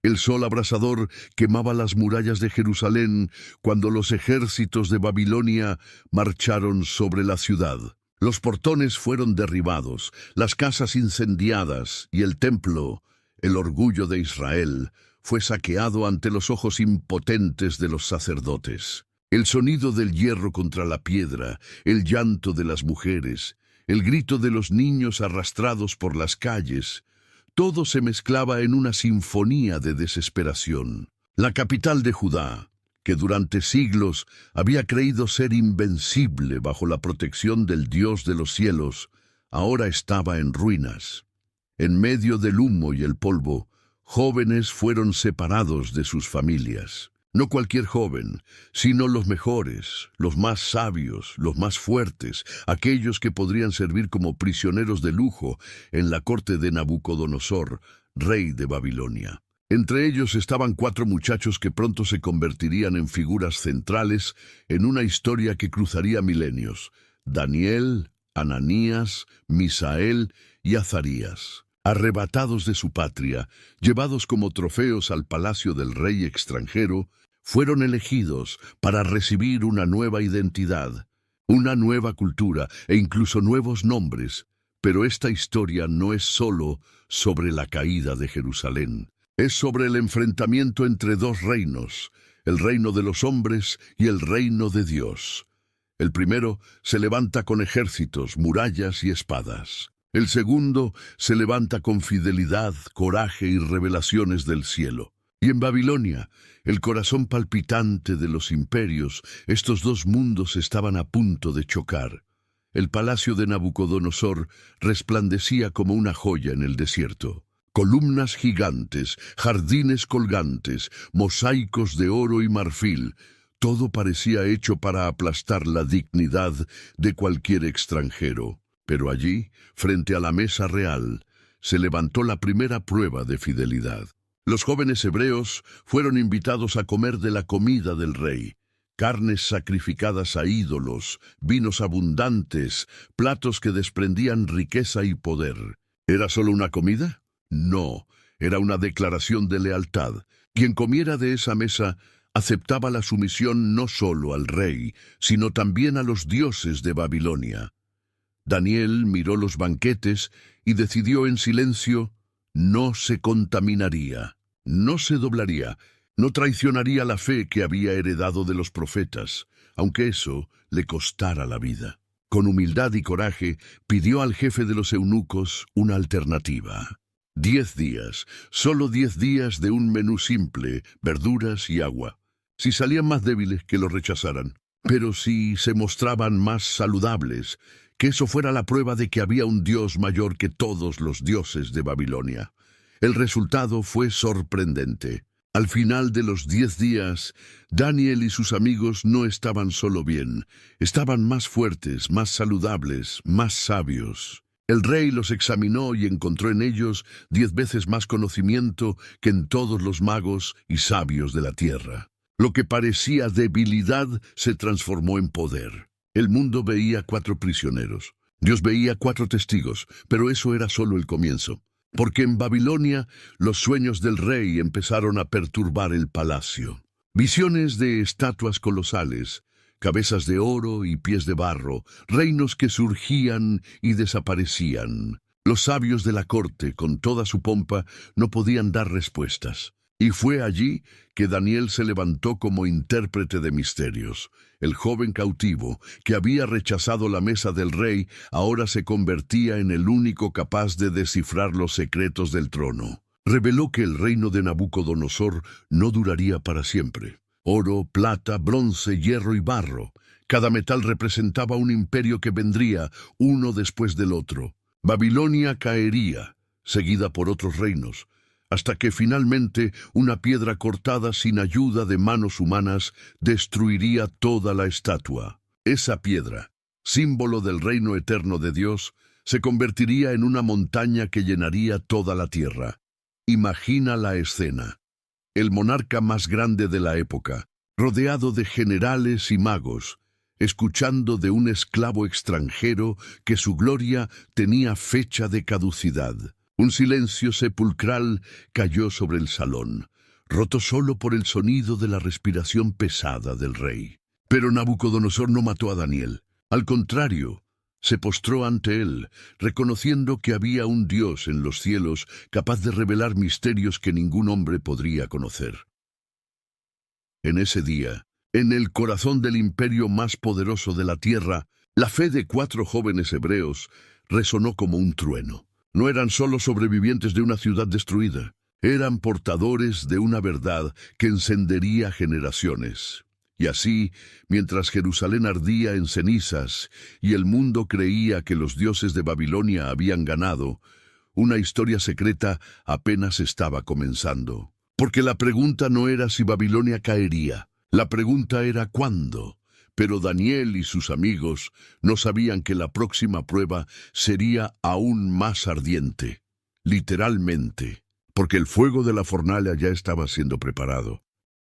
El sol abrasador quemaba las murallas de Jerusalén cuando los ejércitos de Babilonia marcharon sobre la ciudad. Los portones fueron derribados, las casas incendiadas y el templo, el orgullo de Israel, fue saqueado ante los ojos impotentes de los sacerdotes. El sonido del hierro contra la piedra, el llanto de las mujeres, el grito de los niños arrastrados por las calles, todo se mezclaba en una sinfonía de desesperación. La capital de Judá, que durante siglos había creído ser invencible bajo la protección del Dios de los cielos, ahora estaba en ruinas. En medio del humo y el polvo, jóvenes fueron separados de sus familias. No cualquier joven, sino los mejores, los más sabios, los más fuertes, aquellos que podrían servir como prisioneros de lujo en la corte de Nabucodonosor, rey de Babilonia. Entre ellos estaban 4 muchachos que pronto se convertirían en figuras centrales en una historia que cruzaría milenios: Daniel, Ananías, Misael y Azarías. Arrebatados de su patria, llevados como trofeos al palacio del rey extranjero, fueron elegidos para recibir una nueva identidad, una nueva cultura e incluso nuevos nombres. Pero esta historia no es solo sobre la caída de Jerusalén. Es sobre el enfrentamiento entre 2 reinos, el reino de los hombres y el reino de Dios. El primero se levanta con ejércitos, murallas y espadas. El segundo se levanta con fidelidad, coraje y revelaciones del cielo. Y en Babilonia, el corazón palpitante de los imperios, estos 2 mundos estaban a punto de chocar. El palacio de Nabucodonosor resplandecía como una joya en el desierto. Columnas gigantes, jardines colgantes, mosaicos de oro y marfil, todo parecía hecho para aplastar la dignidad de cualquier extranjero. Pero allí, frente a la mesa real, se levantó la primera prueba de fidelidad. Los jóvenes hebreos fueron invitados a comer de la comida del rey: carnes sacrificadas a ídolos, vinos abundantes, platos que desprendían riqueza y poder. ¿Era solo una comida? No, era una declaración de lealtad. Quien comiera de esa mesa aceptaba la sumisión no solo al rey, sino también a los dioses de Babilonia. Daniel miró los banquetes y decidió en silencio: no se contaminaría, no se doblaría, no traicionaría la fe que había heredado de los profetas, aunque eso le costara la vida. Con humildad y coraje pidió al jefe de los eunucos una alternativa. 10 días, solo 10 días de un menú simple, verduras y agua. Si salían más débiles, que lo rechazaran. Pero si se mostraban más saludables, que eso fuera la prueba de que había un Dios mayor que todos los dioses de Babilonia. El resultado fue sorprendente. Al final de los 10 días, Daniel y sus amigos no estaban solo bien, estaban más fuertes, más saludables, más sabios. El rey los examinó y encontró en ellos 10 veces más conocimiento que en todos los magos y sabios de la tierra. Lo que parecía debilidad se transformó en poder. El mundo veía 4 prisioneros. Dios veía 4 testigos, pero eso era solo el comienzo. Porque en Babilonia los sueños del rey empezaron a perturbar el palacio. Visiones de estatuas colosales, cabezas de oro y pies de barro, reinos que surgían y desaparecían. Los sabios de la corte, con toda su pompa, no podían dar respuestas. Y fue allí que Daniel se levantó como intérprete de misterios. El joven cautivo, que había rechazado la mesa del rey, ahora se convertía en el único capaz de descifrar los secretos del trono. Reveló que el reino de Nabucodonosor no duraría para siempre. Oro, plata, bronce, hierro y barro. Cada metal representaba un imperio que vendría, uno después del otro. Babilonia caería, seguida por otros reinos, hasta que finalmente una piedra cortada sin ayuda de manos humanas destruiría toda la estatua. Esa piedra, símbolo del reino eterno de Dios, se convertiría en una montaña que llenaría toda la tierra. Imagina la escena. El monarca más grande de la época, rodeado de generales y magos, escuchando de un esclavo extranjero que su gloria tenía fecha de caducidad. Un silencio sepulcral cayó sobre el salón, roto solo por el sonido de la respiración pesada del rey. Pero Nabucodonosor no mató a Daniel. Al contrario, se postró ante él, reconociendo que había un Dios en los cielos capaz de revelar misterios que ningún hombre podría conocer. En ese día, en el corazón del imperio más poderoso de la tierra, la fe de 4 jóvenes hebreos resonó como un trueno. No eran solo sobrevivientes de una ciudad destruida, eran portadores de una verdad que encendería generaciones. Y así, mientras Jerusalén ardía en cenizas y el mundo creía que los dioses de Babilonia habían ganado, una historia secreta apenas estaba comenzando. Porque la pregunta no era si Babilonia caería, la pregunta era cuándo. Pero Daniel y sus amigos no sabían que la próxima prueba sería aún más ardiente, literalmente, porque el fuego de la fornalha ya estaba siendo preparado.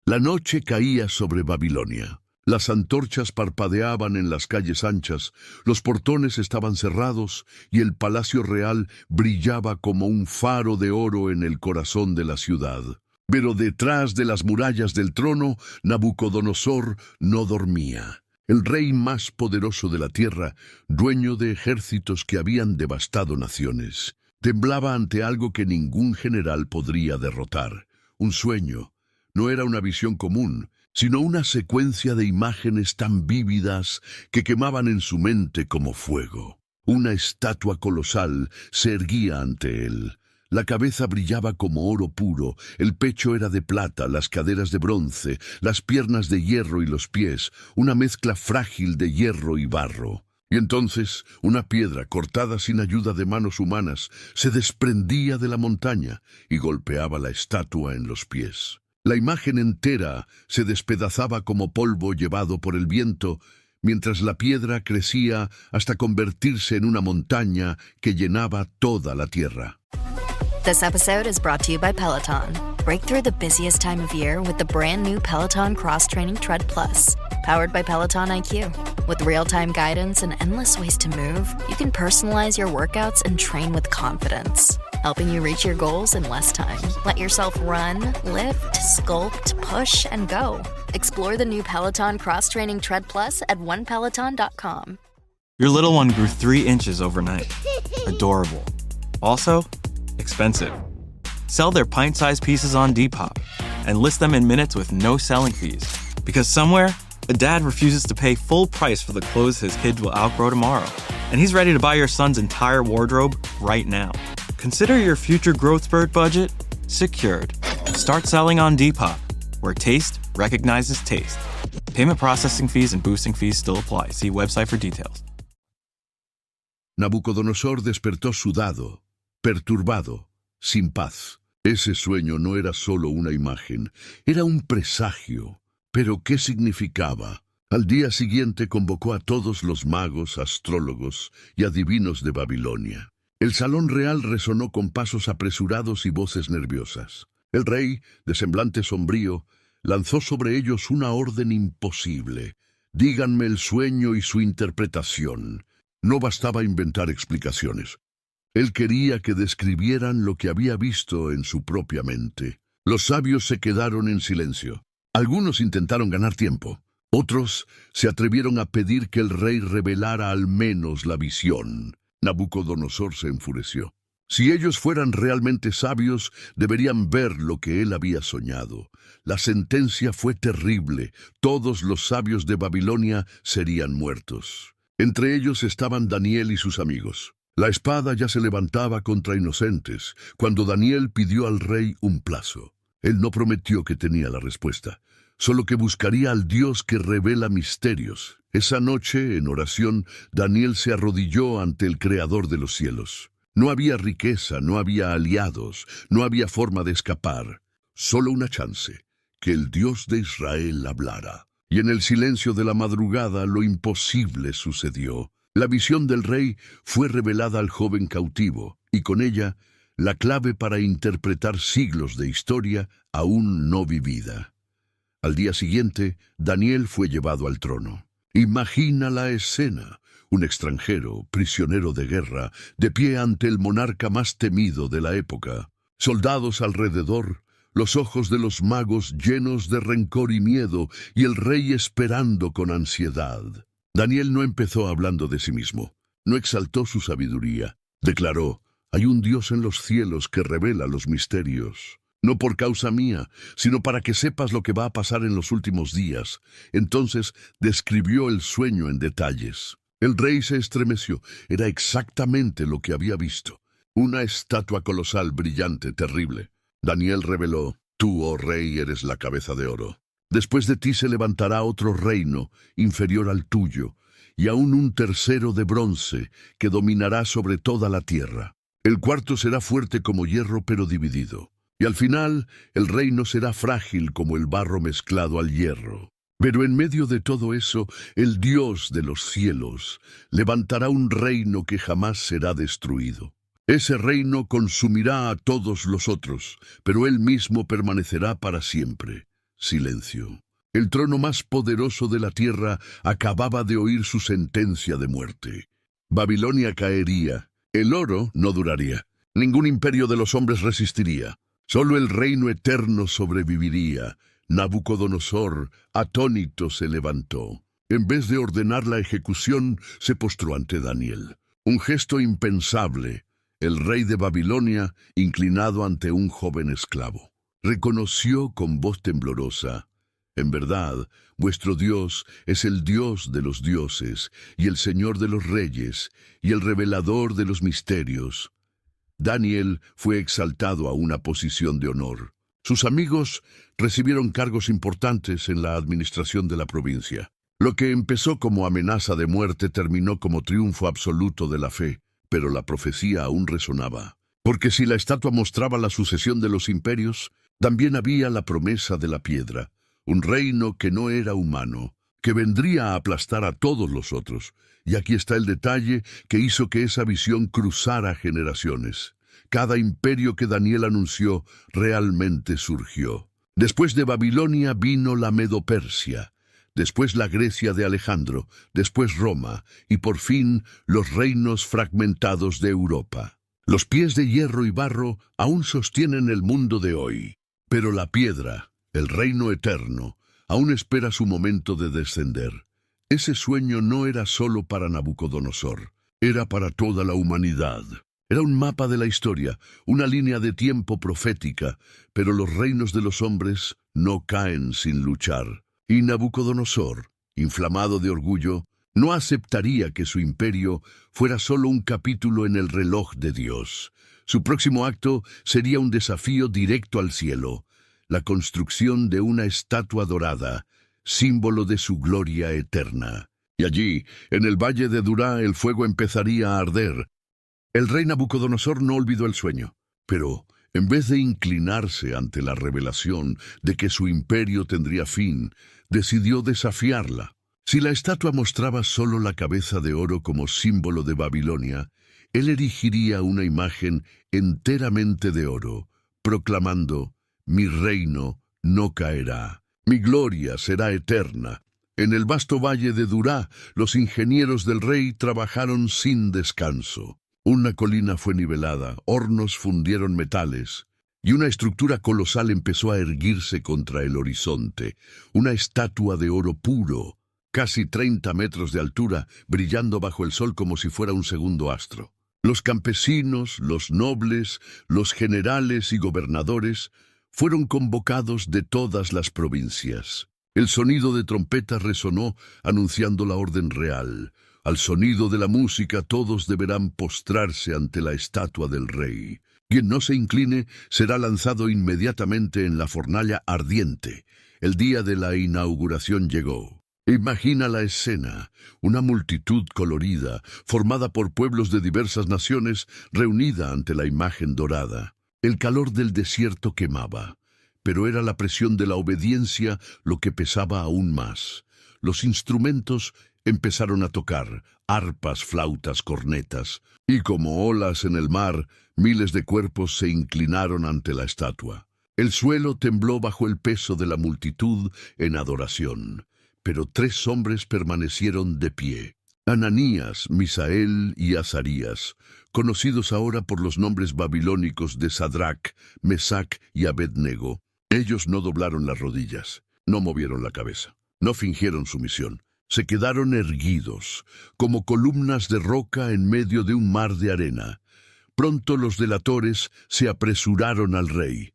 La noche caía sobre Babilonia. Las antorchas parpadeaban en las calles anchas, los portones estaban cerrados y el palacio real brillaba como un faro de oro en el corazón de la ciudad. Pero detrás de las murallas del trono, Nabucodonosor no dormía. El rey más poderoso de la tierra, dueño de ejércitos que habían devastado naciones, temblaba ante algo que ningún general podría derrotar. Un sueño. No era una visión común, sino una secuencia de imágenes tan vívidas que quemaban en su mente como fuego. Una estatua colosal se erguía ante él. La cabeza brillaba como oro puro, el pecho era de plata, las caderas de bronce, las piernas de hierro y los pies, una mezcla frágil de hierro y barro. Y entonces una piedra cortada sin ayuda de manos humanas se desprendía de la montaña y golpeaba la estatua en los pies. La imagen entera se despedazaba como polvo llevado por el viento, mientras la piedra crecía hasta convertirse en una montaña que llenaba toda la tierra. This episode is brought to you by Peloton. Break through the busiest time of year with the brand new Peloton Cross Training Tread Plus, powered by Peloton IQ. With real-time guidance and endless ways to move, you can personalize your workouts and train with confidence, helping you reach your goals in less time. Let yourself run, lift, sculpt, push, and go. Explore the new Peloton Cross Training Tread Plus at onepeloton.com. Your little one grew 3 inches overnight. Adorable. Also, expensive. Sell their pint-sized pieces on Depop and list them in minutes with no selling fees. Because somewhere, a dad refuses to pay full price for the clothes his kids will outgrow tomorrow. And he's ready to buy your son's entire wardrobe right now. Consider your future growth spurt budget secured. Start selling on Depop, where taste recognizes taste. Payment processing fees and boosting fees still apply. See website for details. Nabucodonosor despertó sudado, perturbado, sin paz. Ese sueño no era solo una imagen, era un presagio. ¿Pero qué significaba? Al día siguiente convocó a todos los magos, astrólogos y adivinos de Babilonia. El salón real resonó con pasos apresurados y voces nerviosas. El rey, de semblante sombrío, lanzó sobre ellos una orden imposible. Díganme el sueño y su interpretación. No bastaba inventar explicaciones. Él quería que describieran lo que había visto en su propia mente. Los sabios se quedaron en silencio. Algunos intentaron ganar tiempo. Otros se atrevieron a pedir que el rey revelara al menos la visión. Nabucodonosor se enfureció. Si ellos fueran realmente sabios, deberían ver lo que él había soñado. La sentencia fue terrible. Todos los sabios de Babilonia serían muertos. Entre ellos estaban Daniel y sus amigos. La espada ya se levantaba contra inocentes, cuando Daniel pidió al rey un plazo. Él no prometió que tenía la respuesta, solo que buscaría al Dios que revela misterios. Esa noche, en oración, Daniel se arrodilló ante el Creador de los cielos. No había riqueza, no había aliados, no había forma de escapar. Solo una chance, que el Dios de Israel hablara. Y en el silencio de la madrugada lo imposible sucedió. La visión del rey fue revelada al joven cautivo, y con ella, la clave para interpretar siglos de historia aún no vivida. Al día siguiente, Daniel fue llevado al trono. Imagina la escena. un extranjero, prisionero de guerra, de pie ante el monarca más temido de la época. Soldados alrededor, los ojos de los magos llenos de rencor y miedo, y el rey esperando con ansiedad. Daniel no empezó hablando de sí mismo, no exaltó su sabiduría. Declaró: hay un Dios en los cielos que revela los misterios. No por causa mía, sino para que sepas lo que va a pasar en los últimos días. Entonces describió el sueño en detalles. El rey se estremeció. Era exactamente lo que había visto. Una estatua colosal, brillante, terrible. Daniel reveló: tú, oh rey, eres la cabeza de oro. Después de ti se levantará otro reino, inferior al tuyo, y aún un tercero de bronce, que dominará sobre toda la tierra. El cuarto será fuerte como hierro, pero dividido. Y al final, el reino será frágil como el barro mezclado al hierro. Pero en medio de todo eso, el Dios de los cielos levantará un reino que jamás será destruido. Ese reino consumirá a todos los otros, pero él mismo permanecerá para siempre. Silencio. El trono más poderoso de la tierra acababa de oír su sentencia de muerte. Babilonia caería. El oro no duraría. Ningún imperio de los hombres resistiría. Solo el reino eterno sobreviviría. Nabucodonosor, atónito, se levantó. En vez de ordenar la ejecución, se postró ante Daniel. Un gesto impensable. El rey de Babilonia, inclinado ante un joven esclavo. Reconoció con voz temblorosa: en verdad, vuestro Dios es el Dios de los dioses, y el Señor de los reyes, y el revelador de los misterios. Daniel fue exaltado a una posición de honor. Sus amigos recibieron cargos importantes en la administración de la provincia. Lo que empezó como amenaza de muerte terminó como triunfo absoluto de la fe, pero la profecía aún resonaba. Porque si la estatua mostraba la sucesión de los imperios, también había la promesa de la piedra, un reino que no era humano, que vendría a aplastar a todos los otros. Y aquí está el detalle que hizo que esa visión cruzara generaciones. Cada imperio que Daniel anunció realmente surgió. Después de Babilonia vino la Medo-Persia, después la Grecia de Alejandro, después Roma, y por fin los reinos fragmentados de Europa. Los pies de hierro y barro aún sostienen el mundo de hoy, pero la piedra, el reino eterno, aún espera su momento de descender. Ese sueño no era solo para Nabucodonosor, era para toda la humanidad. Era un mapa de la historia, una línea de tiempo profética, pero los reinos de los hombres no caen sin luchar. Y Nabucodonosor, inflamado de orgullo, no aceptaría que su imperio fuera solo un capítulo en el reloj de Dios. Su próximo acto sería un desafío directo al cielo, la construcción de una estatua dorada, símbolo de su gloria eterna. Y allí, en el valle de Dura, el fuego empezaría a arder. El rey Nabucodonosor no olvidó el sueño, pero en vez de inclinarse ante la revelación de que su imperio tendría fin, decidió desafiarla. Si la estatua mostraba solo la cabeza de oro como símbolo de Babilonia, él erigiría una imagen enteramente de oro, proclamando: mi reino no caerá, mi gloria será eterna. En el vasto valle de Dura, los ingenieros del rey trabajaron sin descanso. Una colina fue nivelada, hornos fundieron metales, y una estructura colosal empezó a erguirse contra el horizonte, una estatua de oro puro, casi 30 metros de altura, brillando bajo el sol como si fuera un segundo astro. Los campesinos, los nobles, los generales y gobernadores fueron convocados de todas las provincias. El sonido de trompetas resonó anunciando la orden real. Al sonido de la música todos deberán postrarse ante la estatua del rey. Quien no se incline será lanzado inmediatamente en la fornalla ardiente. El día de la inauguración llegó. Imagina la escena, una multitud colorida, formada por pueblos de diversas naciones, reunida ante la imagen dorada. El calor del desierto quemaba, pero era la presión de la obediencia lo que pesaba aún más. Los instrumentos empezaron a tocar, arpas, flautas, cornetas, y como olas en el mar, miles de cuerpos se inclinaron ante la estatua. El suelo tembló bajo el peso de la multitud en adoración, pero 3 hombres permanecieron de pie. Ananías, Misael y Azarías, conocidos ahora por los nombres babilónicos de Sadrac, Mesac y Abednego. Ellos no doblaron las rodillas, no movieron la cabeza, no fingieron sumisión. Se quedaron erguidos, como columnas de roca en medio de un mar de arena. Pronto los delatores se apresuraron al rey.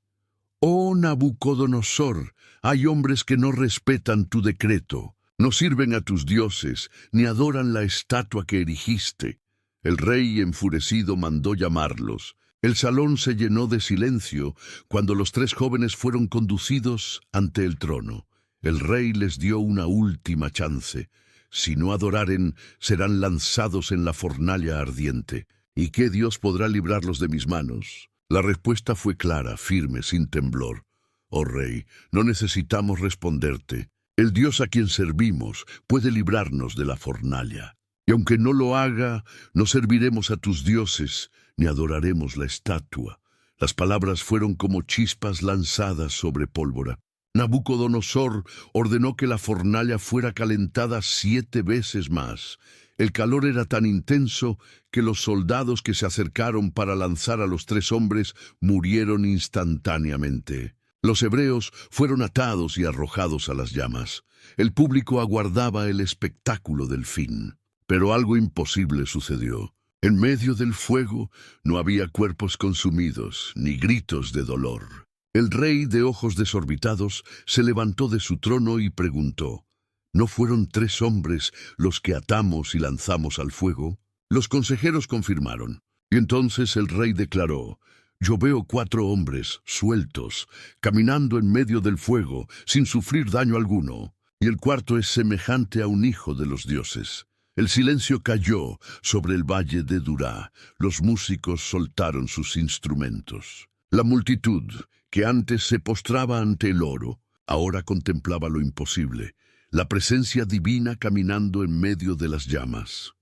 «Oh Nabucodonosor, hay hombres que no respetan tu decreto, no sirven a tus dioses, ni adoran la estatua que erigiste». El rey, enfurecido, mandó llamarlos. El salón se llenó de silencio cuando los tres jóvenes fueron conducidos ante el trono. El rey les dio una última chance. Si no adoraren, serán lanzados en la fornalla ardiente. ¿Y qué Dios podrá librarlos de mis manos? La respuesta fue clara, firme, sin temblor. Oh rey, no necesitamos responderte. El Dios a quien servimos puede librarnos de la fornalla. Y aunque no lo haga, no serviremos a tus dioses, ni adoraremos la estatua. Las palabras fueron como chispas lanzadas sobre pólvora. Nabucodonosor ordenó que la fornalla fuera calentada 7 veces más. El calor era tan intenso que los soldados que se acercaron para lanzar a los 3 hombres murieron instantáneamente. Los hebreos fueron atados y arrojados a las llamas. El público aguardaba el espectáculo del fin. Pero algo imposible sucedió. En medio del fuego no había cuerpos consumidos, ni gritos de dolor. El rey, de ojos desorbitados, se levantó de su trono y preguntó: ¿No fueron 3 hombres los que atamos y lanzamos al fuego? Los consejeros confirmaron. Y entonces el rey declaró: yo veo 4 hombres sueltos, caminando en medio del fuego, sin sufrir daño alguno. Y el cuarto es semejante a un hijo de los dioses. El silencio cayó sobre el valle de Dura. Los músicos soltaron sus instrumentos. La multitud, que antes se postraba ante el oro, ahora contemplaba lo imposible, la presencia divina caminando en medio de las llamas.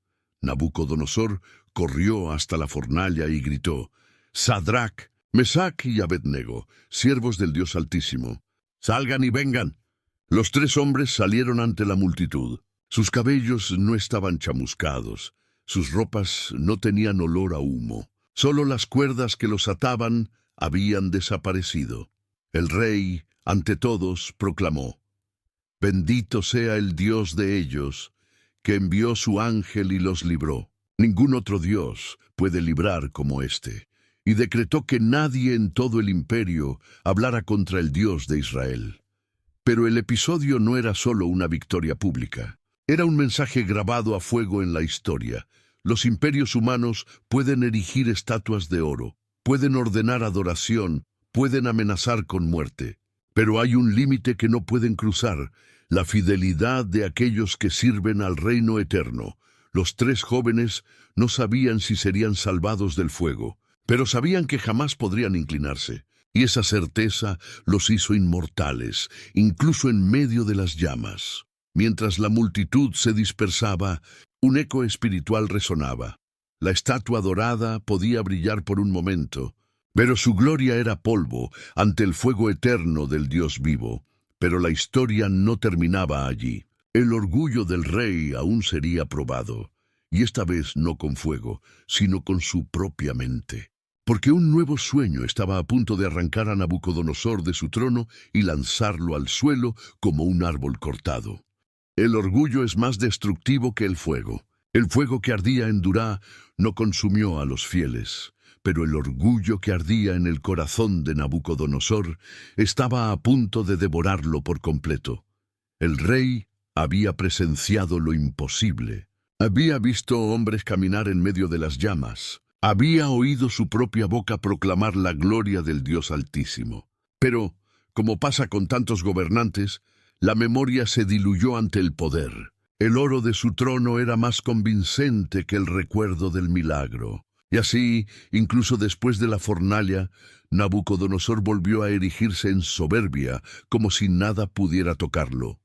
Nabucodonosor corrió hasta la fornalla y gritó: Sadrac, Mesac y Abednego, siervos del Dios Altísimo, salgan y vengan. Los 3 hombres salieron ante la multitud. Sus cabellos no estaban chamuscados, sus ropas no tenían olor a humo. Solo las cuerdas que los ataban habían desaparecido. El rey, ante todos, proclamó: bendito sea el Dios de ellos, que envió su ángel y los libró. Ningún otro Dios puede librar como éste. Y decretó que nadie en todo el imperio hablara contra el Dios de Israel. Pero el episodio no era solo una victoria pública. Era un mensaje grabado a fuego en la historia. Los imperios humanos pueden erigir estatuas de oro, pueden ordenar adoración, pueden amenazar con muerte. Pero hay un límite que no pueden cruzar: la fidelidad de aquellos que sirven al reino eterno. Los 3 jóvenes no sabían si serían salvados del fuego, pero sabían que jamás podrían inclinarse. Y esa certeza los hizo inmortales, incluso en medio de las llamas. Mientras la multitud se dispersaba, un eco espiritual resonaba. La estatua dorada podía brillar por un momento, pero su gloria era polvo ante el fuego eterno del Dios vivo. Pero la historia no terminaba allí. El orgullo del rey aún sería probado, y esta vez no con fuego, sino con su propia mente. Porque un nuevo sueño estaba a punto de arrancar a Nabucodonosor de su trono y lanzarlo al suelo como un árbol cortado. El orgullo es más destructivo que el fuego. El fuego que ardía en Dura no consumió a los fieles, pero el orgullo que ardía en el corazón de Nabucodonosor estaba a punto de devorarlo por completo. El rey había presenciado lo imposible. Había visto hombres caminar en medio de las llamas. Había oído su propia boca proclamar la gloria del Dios Altísimo. Pero, como pasa con tantos gobernantes, la memoria se diluyó ante el poder. El oro de su trono era más convincente que el recuerdo del milagro. Y así, incluso después de la fornalla, Nabucodonosor volvió a erigirse en soberbia, como si nada pudiera tocarlo.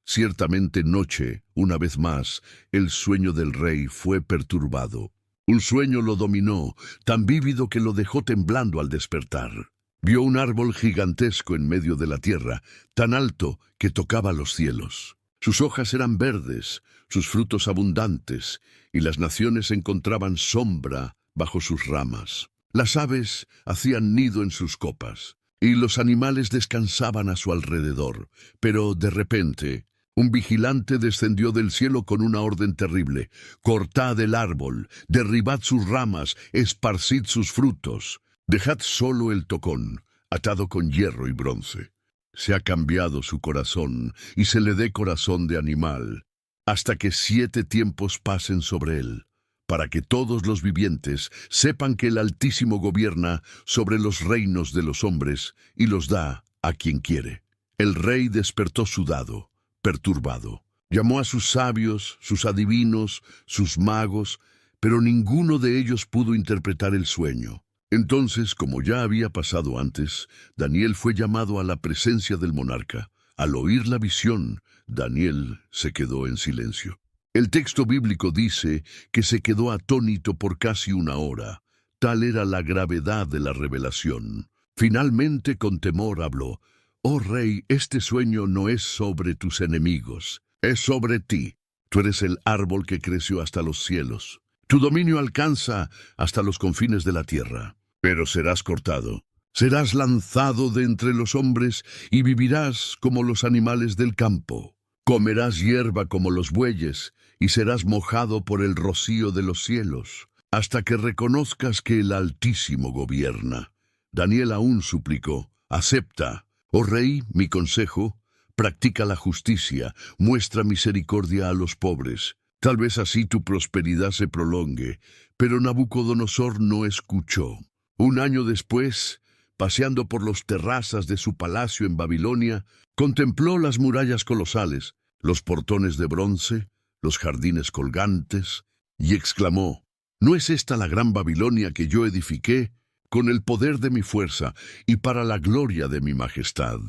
Ciertamente noche, una vez más, el sueño del rey fue perturbado. Un sueño lo dominó, tan vívido que lo dejó temblando al despertar. Vio un árbol gigantesco en medio de la tierra, tan alto que tocaba los cielos. Sus hojas eran verdes, sus frutos abundantes, y las naciones encontraban sombra bajo sus ramas. Las aves hacían nido en sus copas, y los animales descansaban a su alrededor. Pero de repente, un vigilante descendió del cielo con una orden terrible: cortad el árbol, derribad sus ramas, esparcid sus frutos, dejad solo el tocón, atado con hierro y bronce. Se ha cambiado su corazón, y se le dé corazón de animal, hasta que 7 tiempos pasen sobre él, para que todos los vivientes sepan que el Altísimo gobierna sobre los reinos de los hombres y los da a quien quiere. El rey despertó sudado, perturbado. Llamó a sus sabios, sus adivinos, sus magos, pero ninguno de ellos pudo interpretar el sueño. Entonces, como ya había pasado antes, Daniel fue llamado a la presencia del monarca. Al oír la visión, Daniel se quedó en silencio. El texto bíblico dice que se quedó atónito por casi 1 hora. Tal era la gravedad de la revelación. Finalmente, con temor, habló: «Oh rey, este sueño no es sobre tus enemigos, es sobre ti. Tú eres el árbol que creció hasta los cielos. Tu dominio alcanza hasta los confines de la tierra. Pero serás cortado, serás lanzado de entre los hombres y vivirás como los animales del campo. Comerás hierba como los bueyes y serás mojado por el rocío de los cielos, hasta que reconozcas que el Altísimo gobierna». Daniel aún suplicó: «Acepta, oh rey, mi consejo, practica la justicia, muestra misericordia a los pobres. Tal vez así tu prosperidad se prolongue». Pero Nabucodonosor no escuchó. 1 año después, paseando por las terrazas de su palacio en Babilonia, contempló las murallas colosales, los portones de bronce, los jardines colgantes, y exclamó: «¿No es esta la gran Babilonia que yo edifiqué con el poder de mi fuerza y para la gloria de mi majestad?»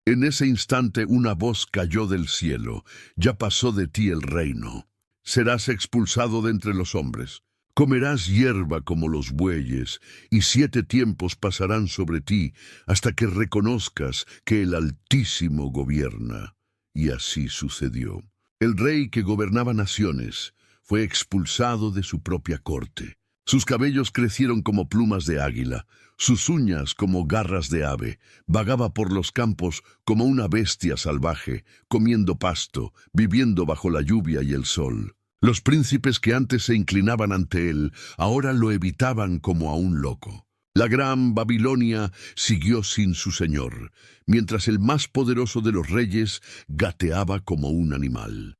En ese instante una voz cayó del cielo: «Ya pasó de ti el reino. Serás expulsado de entre los hombres. Comerás hierba como los bueyes, y 7 tiempos pasarán sobre ti hasta que reconozcas que el Altísimo gobierna». Y así sucedió. El rey que gobernaba naciones fue expulsado de su propia corte. Sus cabellos crecieron como plumas de águila, sus uñas como garras de ave. Vagaba por los campos como una bestia salvaje, comiendo pasto, viviendo bajo la lluvia y el sol. Los príncipes que antes se inclinaban ante él, ahora lo evitaban como a un loco. La gran Babilonia siguió sin su señor, mientras el más poderoso de los reyes gateaba como un animal.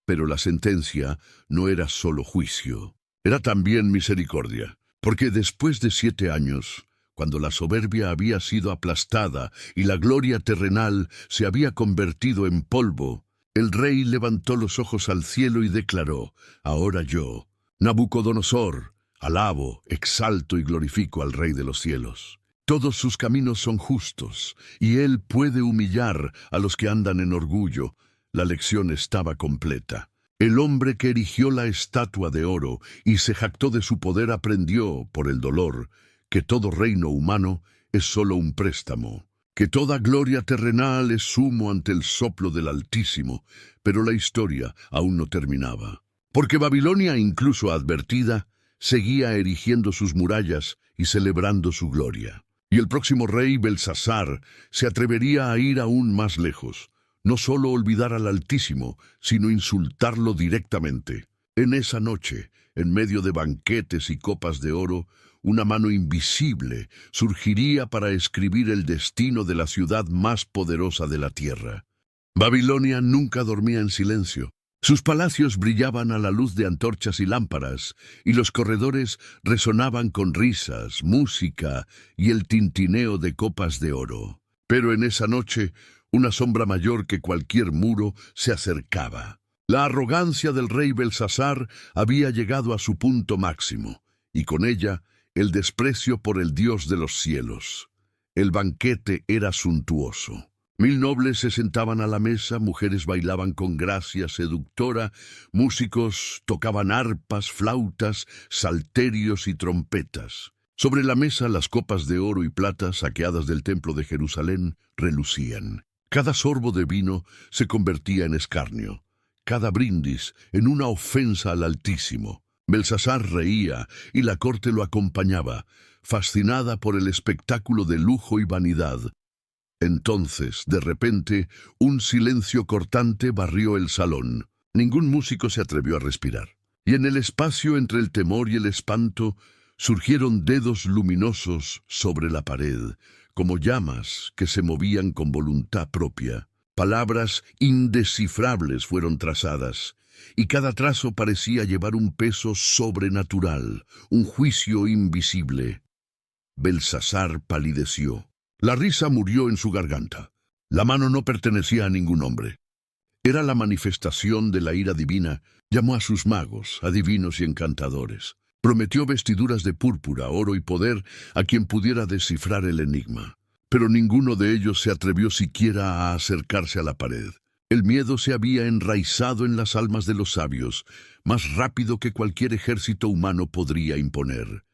Pero la sentencia no era solo juicio, era también misericordia, porque después de 7 años, cuando la soberbia había sido aplastada y la gloria terrenal se había convertido en polvo, el rey levantó los ojos al cielo y declaró: «Ahora yo, Nabucodonosor, alabo, exalto y glorifico al Rey de los cielos. Todos sus caminos son justos, y él puede humillar a los que andan en orgullo». La lección estaba completa. El hombre que erigió la estatua de oro y se jactó de su poder aprendió, por el dolor, que todo reino humano es solo un préstamo, que toda gloria terrenal es sumo ante el soplo del Altísimo. Pero la historia aún no terminaba, porque Babilonia, incluso advertida, seguía erigiendo sus murallas y celebrando su gloria. Y el próximo rey, Belsasar, se atrevería a ir aún más lejos, no solo olvidar al Altísimo, sino insultarlo directamente. En esa noche, en medio de banquetes y copas de oro, una mano invisible surgiría para escribir el destino de la ciudad más poderosa de la tierra. Babilonia nunca dormía en silencio. Sus palacios brillaban a la luz de antorchas y lámparas, y los corredores resonaban con risas, música y el tintineo de copas de oro. Pero en esa noche, una sombra mayor que cualquier muro se acercaba. La arrogancia del rey Belsasar había llegado a su punto máximo, y con ella el desprecio por el Dios de los cielos. El banquete era suntuoso. 1000 nobles se sentaban a la mesa, mujeres bailaban con gracia seductora, músicos tocaban arpas, flautas, salterios y trompetas. Sobre la mesa las copas de oro y plata saqueadas del templo de Jerusalén relucían. Cada sorbo de vino se convertía en escarnio, cada brindis en una ofensa al Altísimo. Belsasar reía y la corte lo acompañaba, fascinada por el espectáculo de lujo y vanidad. Entonces, de repente, un silencio cortante barrió el salón. Ningún músico se atrevió a respirar. Y en el espacio entre el temor y el espanto, surgieron dedos luminosos sobre la pared, como llamas que se movían con voluntad propia. Palabras indescifrables fueron trazadas, y cada trazo parecía llevar un peso sobrenatural, un juicio invisible. Belsasar palideció. La risa murió en su garganta. La mano no pertenecía a ningún hombre. Era la manifestación de la ira divina. Llamó a sus magos, adivinos y encantadores. Prometió vestiduras de púrpura, oro y poder a quien pudiera descifrar el enigma. Pero ninguno de ellos se atrevió siquiera a acercarse a la pared. El miedo se había enraizado en las almas de los sabios, más rápido que cualquier ejército humano podría imponer.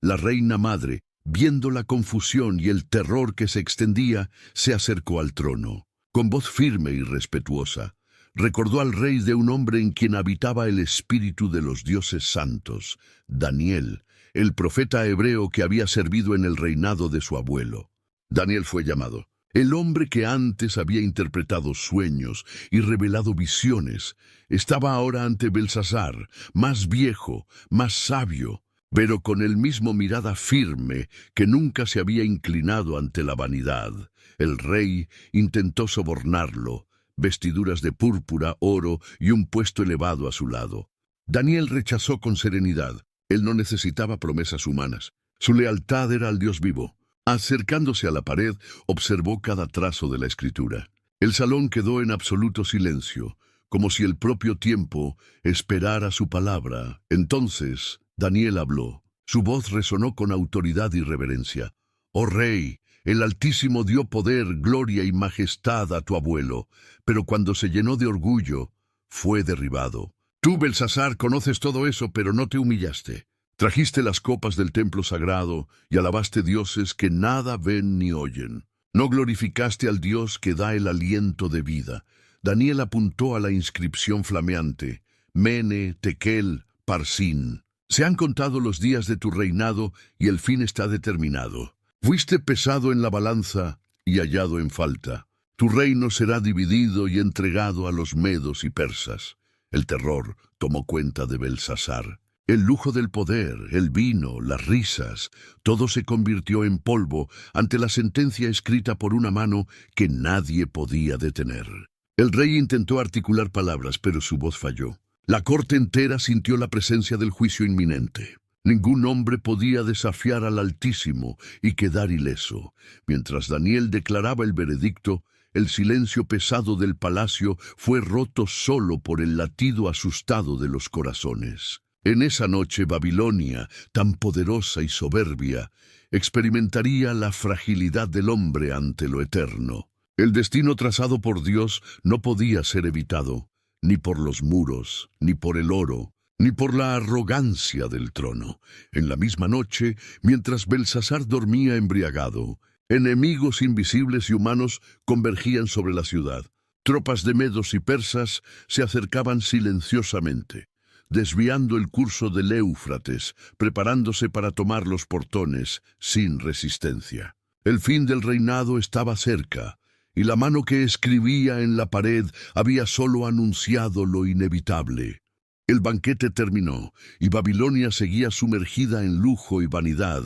La reina madre, viendo la confusión y el terror que se extendía, se acercó al trono. Con voz firme y respetuosa, recordó al rey de un hombre en quien habitaba el espíritu de los dioses santos, Daniel, el profeta hebreo que había servido en el reinado de su abuelo. Daniel fue llamado. El hombre que antes había interpretado sueños y revelado visiones estaba ahora ante Belsasar, más viejo, más sabio, pero con el mismo mirada firme que nunca se había inclinado ante la vanidad. El rey intentó sobornarlo, vestiduras de púrpura, oro y un puesto elevado a su lado. Daniel rechazó con serenidad. Él no necesitaba promesas humanas. Su lealtad era al Dios vivo. Acercándose a la pared, observó cada trazo de la escritura. El salón quedó en absoluto silencio, como si el propio tiempo esperara su palabra. Entonces, Daniel habló. Su voz resonó con autoridad y reverencia. «Oh rey, el Altísimo dio poder, gloria y majestad a tu abuelo, pero cuando se llenó de orgullo, fue derribado. Tú, Belsasar, conoces todo eso, pero no te humillaste. Trajiste las copas del templo sagrado y alabaste dioses que nada ven ni oyen. No glorificaste al Dios que da el aliento de vida». Daniel apuntó a la inscripción flameante, Mene, Tekel, Parsin. «Se han contado los días de tu reinado y el fin está determinado. Fuiste pesado en la balanza y hallado en falta. Tu reino será dividido y entregado a los medos y persas». El terror tomó cuenta de Belsasar. El lujo del poder, el vino, las risas, todo se convirtió en polvo ante la sentencia escrita por una mano que nadie podía detener. El rey intentó articular palabras, pero su voz falló. La corte entera sintió la presencia del juicio inminente. Ningún hombre podía desafiar al Altísimo y quedar ileso. Mientras Daniel declaraba el veredicto, el silencio pesado del palacio fue roto solo por el latido asustado de los corazones. En esa noche Babilonia, tan poderosa y soberbia, experimentaría la fragilidad del hombre ante lo eterno. El destino trazado por Dios no podía ser evitado, ni por los muros, ni por el oro, ni por la arrogancia del trono. En la misma noche, mientras Belsasar dormía embriagado, enemigos invisibles y humanos convergían sobre la ciudad. Tropas de medos y persas se acercaban silenciosamente, desviando el curso del Éufrates, preparándose para tomar los portones sin resistencia. El fin del reinado estaba cerca, y la mano que escribía en la pared había solo anunciado lo inevitable. El banquete terminó, y Babilonia seguía sumergida en lujo y vanidad,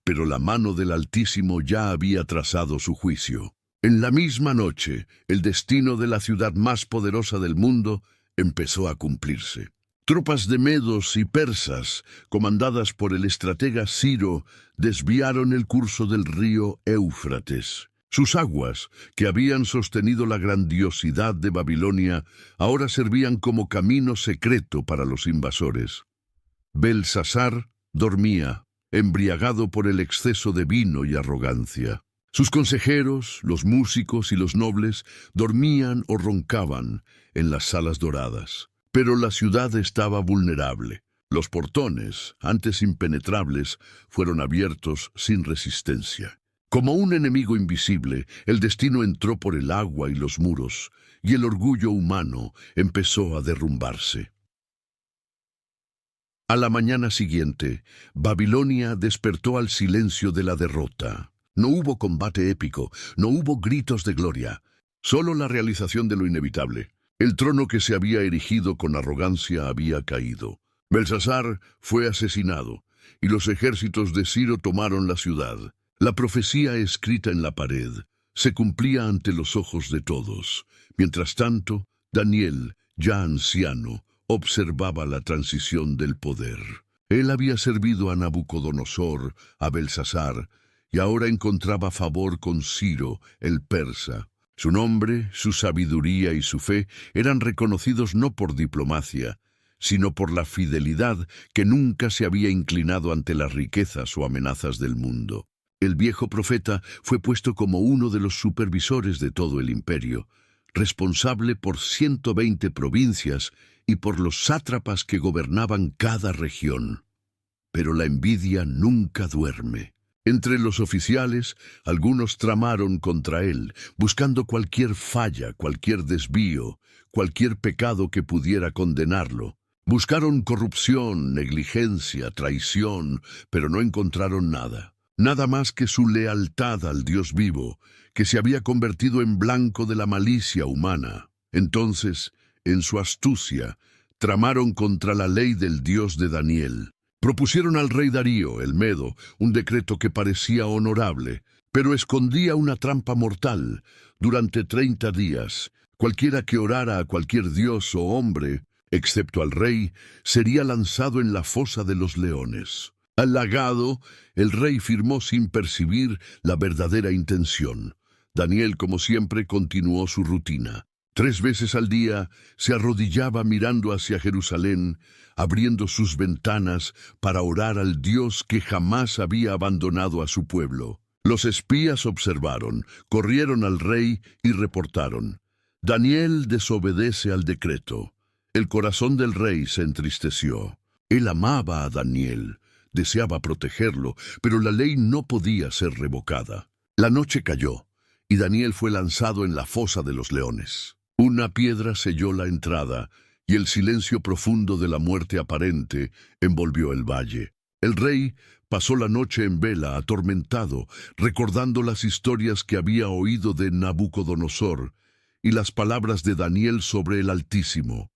pero la mano del Altísimo ya había trazado su juicio. En la misma noche, el destino de la ciudad más poderosa del mundo empezó a cumplirse. Tropas de medos y persas, comandadas por el estratega Ciro, desviaron el curso del río Éufrates. Sus aguas, que habían sostenido la grandiosidad de Babilonia, ahora servían como camino secreto para los invasores. Belsasar dormía, embriagado por el exceso de vino y arrogancia. Sus consejeros, los músicos y los nobles dormían o roncaban en las salas doradas. Pero la ciudad estaba vulnerable. Los portones, antes impenetrables, fueron abiertos sin resistencia. Como un enemigo invisible, el destino entró por el agua y los muros, y el orgullo humano empezó a derrumbarse. A la mañana siguiente, Babilonia despertó al silencio de la derrota. No hubo combate épico, no hubo gritos de gloria, solo la realización de lo inevitable. El trono que se había erigido con arrogancia había caído. Belsasar fue asesinado, y los ejércitos de Ciro tomaron la ciudad. La profecía escrita en la pared se cumplía ante los ojos de todos. Mientras tanto, Daniel, ya anciano, observaba la transición del poder. Él había servido a Nabucodonosor, a Belsasar, y ahora encontraba favor con Ciro, el persa. Su nombre, su sabiduría y su fe eran reconocidos no por diplomacia, sino por la fidelidad que nunca se había inclinado ante las riquezas o amenazas del mundo. El viejo profeta fue puesto como uno de los supervisores de todo el imperio, responsable por 120 provincias y por los sátrapas que gobernaban cada región. Pero la envidia nunca duerme. Entre los oficiales, algunos tramaron contra él, buscando cualquier falla, cualquier desvío, cualquier pecado que pudiera condenarlo. Buscaron corrupción, negligencia, traición, pero no encontraron nada. Nada más que su lealtad al Dios vivo, que se había convertido en blanco de la malicia humana. Entonces, en su astucia, tramaron contra la ley del Dios de Daniel. Propusieron al rey Darío, el Medo, un decreto que parecía honorable, pero escondía una trampa mortal. Durante 30 días, cualquiera que orara a cualquier dios o hombre, excepto al rey, sería lanzado en la fosa de los leones. Halagado, el rey firmó sin percibir la verdadera intención. Daniel, como siempre, continuó su rutina. 3 veces al día se arrodillaba mirando hacia Jerusalén, abriendo sus ventanas para orar al Dios que jamás había abandonado a su pueblo. Los espías observaron, corrieron al rey y reportaron: Daniel desobedece al decreto. El corazón del rey se entristeció. Él amaba a Daniel, deseaba protegerlo, pero la ley no podía ser revocada. La noche cayó, y Daniel fue lanzado en la fosa de los leones. Una piedra selló la entrada, y el silencio profundo de la muerte aparente envolvió el valle. El rey pasó la noche en vela, atormentado, recordando las historias que había oído de Nabucodonosor y las palabras de Daniel sobre el Altísimo.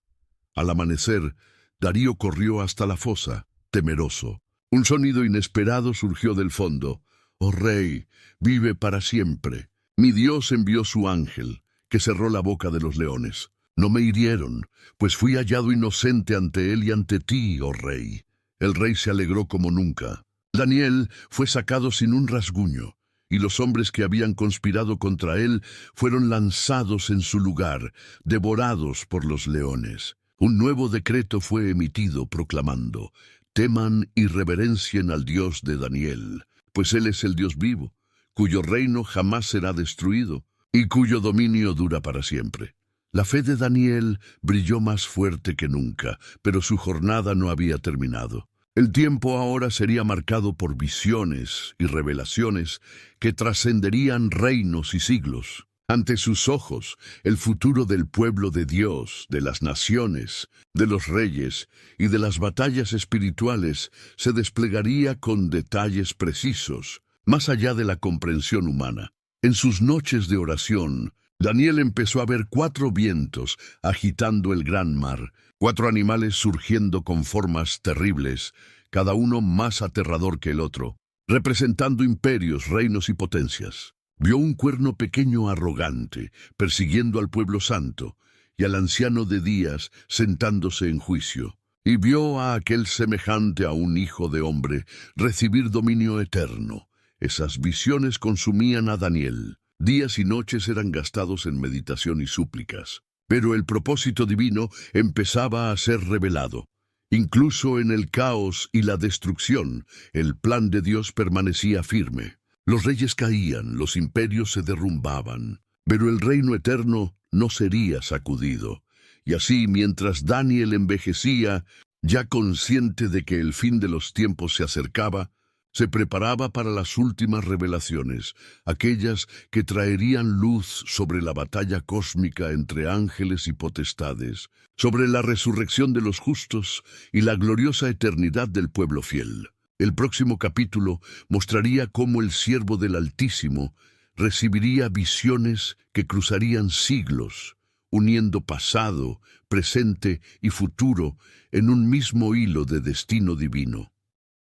Al amanecer, Darío corrió hasta la fosa, temeroso. Un sonido inesperado surgió del fondo. «Oh rey, vive para siempre. Mi Dios envió su ángel, que cerró la boca de los leones. No me hirieron, pues fui hallado inocente ante él y ante ti, oh rey». El rey se alegró como nunca. Daniel fue sacado sin un rasguño, y los hombres que habían conspirado contra él fueron lanzados en su lugar, devorados por los leones. Un nuevo decreto fue emitido proclamando: teman y reverencien al Dios de Daniel, pues él es el Dios vivo, cuyo reino jamás será destruido, y cuyo dominio dura para siempre. La fe de Daniel brilló más fuerte que nunca, pero su jornada no había terminado. El tiempo ahora sería marcado por visiones y revelaciones que trascenderían reinos y siglos. Ante sus ojos, el futuro del pueblo de Dios, de las naciones, de los reyes y de las batallas espirituales se desplegaría con detalles precisos, más allá de la comprensión humana. En sus noches de oración, Daniel empezó a ver 4 vientos agitando el gran mar, 4 animales surgiendo con formas terribles, cada uno más aterrador que el otro, representando imperios, reinos y potencias. Vio un cuerno pequeño arrogante, persiguiendo al pueblo santo, y al anciano de días sentándose en juicio. Y vio a aquel semejante a un hijo de hombre recibir dominio eterno. Esas visiones consumían a Daniel. Días y noches eran gastados en meditación y súplicas. Pero el propósito divino empezaba a ser revelado. Incluso en el caos y la destrucción, el plan de Dios permanecía firme. Los reyes caían, los imperios se derrumbaban, pero el reino eterno no sería sacudido. Y así, mientras Daniel envejecía, ya consciente de que el fin de los tiempos se acercaba, Se preparaba para las últimas revelaciones, aquellas que traerían luz sobre la batalla cósmica entre ángeles y potestades, sobre la resurrección de los justos y la gloriosa eternidad del pueblo fiel. El próximo capítulo mostraría cómo el siervo del Altísimo recibiría visiones que cruzarían siglos, uniendo pasado, presente y futuro en un mismo hilo de destino divino.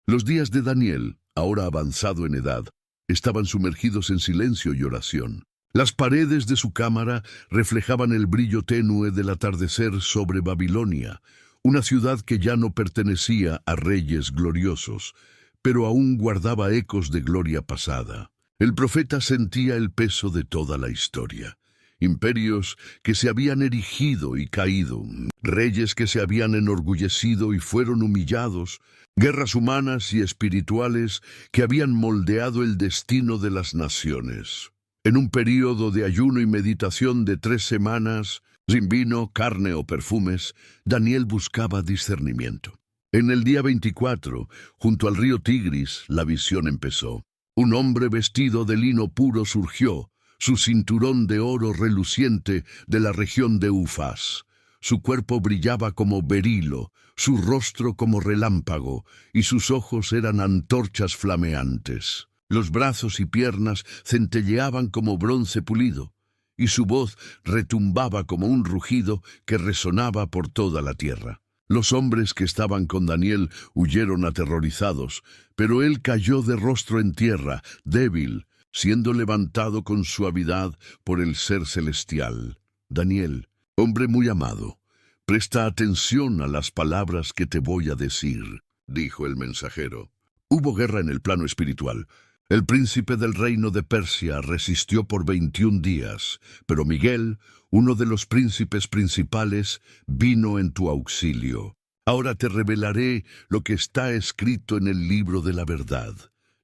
Los días de Daniel, ahora avanzado en edad, estaban sumergidos en silencio y oración. Las paredes de su cámara reflejaban el brillo tenue del atardecer sobre Babilonia, una ciudad que ya no pertenecía a reyes gloriosos, pero aún guardaba ecos de gloria pasada. El profeta sentía el peso de toda la historia. Imperios que se habían erigido y caído, reyes que se habían enorgullecido y fueron humillados, guerras humanas y espirituales que habían moldeado el destino de las naciones. En un período de ayuno y meditación de 3 semanas, sin vino, carne o perfumes, Daniel buscaba discernimiento. En el día 24, junto al río Tigris, la visión empezó. Un hombre vestido de lino puro surgió, su cinturón de oro reluciente de la región de Ufaz. Su cuerpo brillaba como berilo, su rostro como relámpago, y sus ojos eran antorchas flameantes. Los brazos y piernas centelleaban como bronce pulido, y su voz retumbaba como un rugido que resonaba por toda la tierra. Los hombres que estaban con Daniel huyeron aterrorizados, pero él cayó de rostro en tierra, débil, siendo levantado con suavidad por el Ser Celestial. Daniel, hombre muy amado, presta atención a las palabras que te voy a decir, dijo el mensajero. Hubo guerra en el plano espiritual. El príncipe del reino de Persia resistió por 21 días, pero Miguel, uno de los príncipes principales, vino en tu auxilio. Ahora te revelaré lo que está escrito en el libro de la verdad.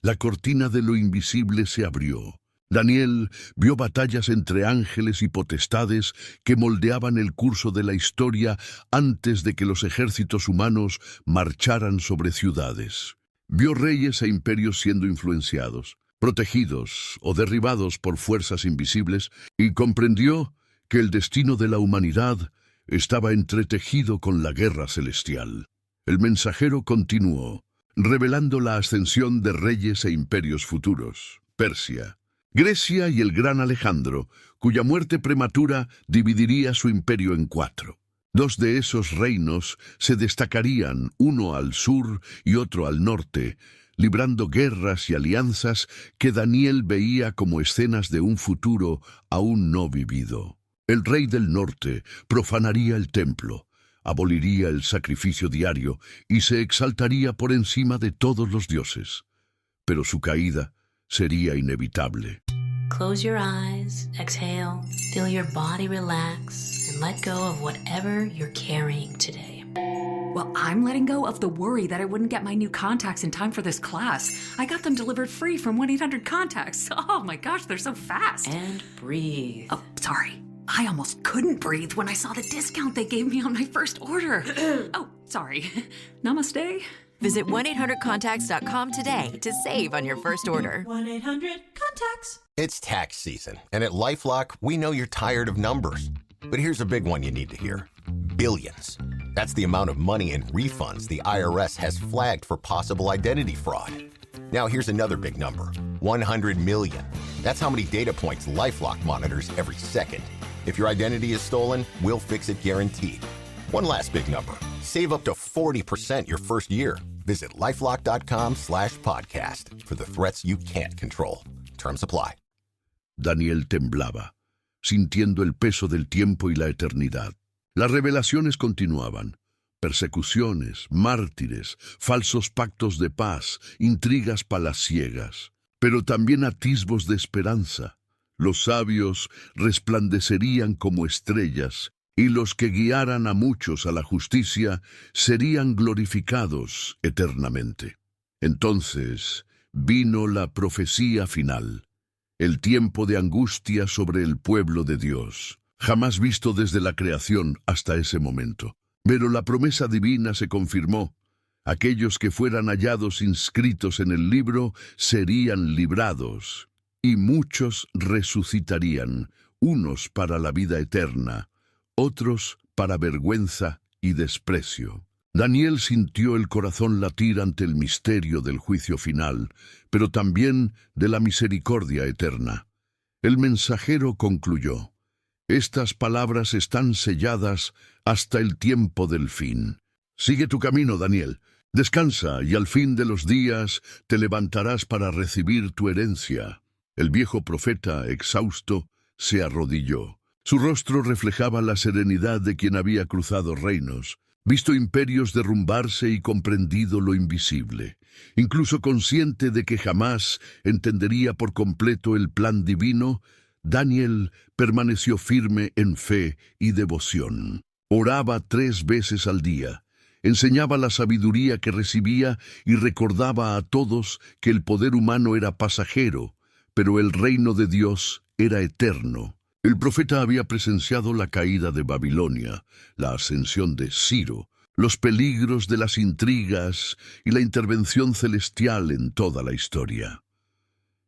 La cortina de lo invisible se abrió. Daniel vio batallas entre ángeles y potestades que moldeaban el curso de la historia antes de que los ejércitos humanos marcharan sobre ciudades. Vio reyes e imperios siendo influenciados, protegidos o derribados por fuerzas invisibles, y comprendió que el destino de la humanidad estaba entretejido con la guerra celestial. El mensajero continuó, revelando la ascensión de reyes e imperios futuros: Persia, Grecia y el gran Alejandro, cuya muerte prematura dividiría su imperio en 4. 2 de esos reinos se destacarían, uno al sur y otro al norte, librando guerras y alianzas que Daniel veía como escenas de un futuro aún no vivido. El rey del norte profanaría el templo, aboliría el sacrificio diario y se exaltaría por encima de todos los dioses. Pero su caída sería inevitable. Close your eyes, exhale, feel your body relax, and let go of whatever you're carrying today. Well, I'm letting go of the worry that I wouldn't get my new contacts in time for this class. I got them delivered free from 1-800-CONTACTS. Oh my gosh, they're so fast. And breathe. Oh, sorry. I almost couldn't breathe when I saw the discount they gave me on my first order. Oh, sorry. Namaste. Visit 1-800-CONTACTS.com today to save on your first order. 1-800-CONTACTS. It's tax season, and at LifeLock, we know you're tired of numbers. But here's a big one you need to hear. Billions. That's the amount of money in refunds the IRS has flagged for possible identity fraud. Now here's another big number. 100 million. That's how many data points LifeLock monitors every second. If your identity is stolen, we'll fix it guaranteed. One last big number. Save up to 40% your first year. Visit LifeLock.com/podcast for the threats you can't control. Terms apply. Daniel temblaba, sintiendo el peso del tiempo y la eternidad. Las revelaciones continuaban. Persecuciones, mártires, falsos pactos de paz, intrigas palaciegas, pero también atisbos de esperanza. Los sabios resplandecerían como estrellas, y los que guiaran a muchos a la justicia serían glorificados eternamente. Entonces vino la profecía final, el tiempo de angustia sobre el pueblo de Dios, jamás visto desde la creación hasta ese momento. Pero la promesa divina se confirmó. Aquellos que fueran hallados inscritos en el libro serían librados, y muchos resucitarían, unos para la vida eterna, otros para vergüenza y desprecio. Daniel sintió el corazón latir ante el misterio del juicio final, pero también de la misericordia eterna. El mensajero concluyó: «Estas palabras están selladas hasta el tiempo del fin. Sigue tu camino, Daniel. Descansa, y al fin de los días te levantarás para recibir tu herencia». El viejo profeta, exhausto, se arrodilló. Su rostro reflejaba la serenidad de quien había cruzado reinos, visto imperios derrumbarse y comprendido lo invisible. Incluso consciente de que jamás entendería por completo el plan divino, Daniel permaneció firme en fe y devoción. Oraba 3 veces al día, enseñaba la sabiduría que recibía y recordaba a todos que el poder humano era pasajero, pero el reino de Dios era eterno. El profeta había presenciado la caída de Babilonia, la ascensión de Ciro, los peligros de las intrigas y la intervención celestial en toda la historia.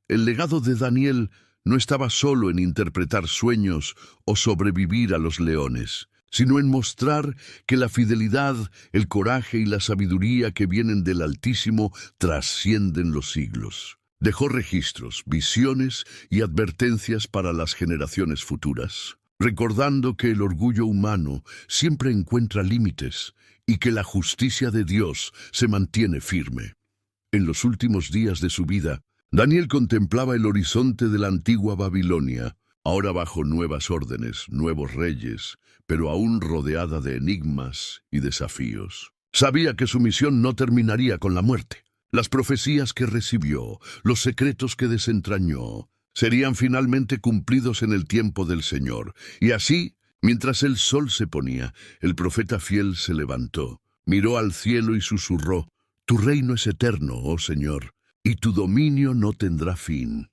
El legado de Daniel no estaba solo en interpretar sueños o sobrevivir a los leones, sino en mostrar que la fidelidad, el coraje y la sabiduría que vienen del Altísimo trascienden los siglos. Dejó registros, visiones y advertencias para las generaciones futuras, recordando que el orgullo humano siempre encuentra límites y que la justicia de Dios se mantiene firme. En los últimos días de su vida, Daniel contemplaba el horizonte de la antigua Babilonia, ahora bajo nuevas órdenes, nuevos reyes, pero aún rodeada de enigmas y desafíos. Sabía que su misión no terminaría con la muerte. Las profecías que recibió, los secretos que desentrañó, serían finalmente cumplidos en el tiempo del Señor. Y así, mientras el sol se ponía, el profeta fiel se levantó, miró al cielo y susurró: «Tu reino es eterno, oh Señor, y tu dominio no tendrá fin».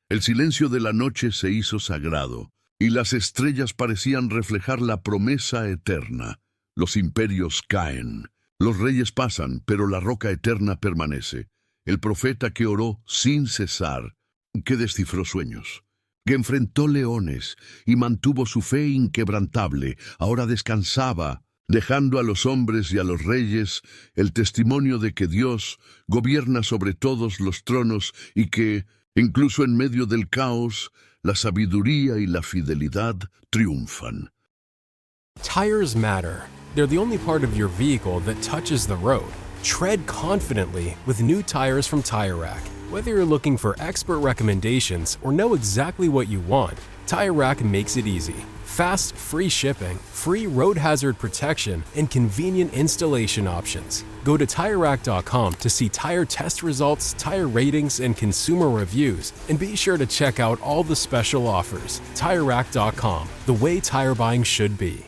El silencio de la noche se hizo sagrado, y las estrellas parecían reflejar la promesa eterna. Los imperios caen. Los reyes pasan, pero la roca eterna permanece. El profeta que oró sin cesar, que descifró sueños, que enfrentó leones y mantuvo su fe inquebrantable, ahora descansaba, dejando a los hombres y a los reyes el testimonio de que Dios gobierna sobre todos los tronos y que, incluso en medio del caos, la sabiduría y la fidelidad triunfan. Tires matter. They're the only part of your vehicle that touches the road. Tread confidently with new tires from Tire Rack. Whether you're looking for expert recommendations or know exactly what you want, Tire Rack makes it easy. Fast, free shipping, free road hazard protection, and convenient installation options. Go to TireRack.com to see tire test results, tire ratings, and consumer reviews, and be sure to check out all the special offers. TireRack.com, the way tire buying should be.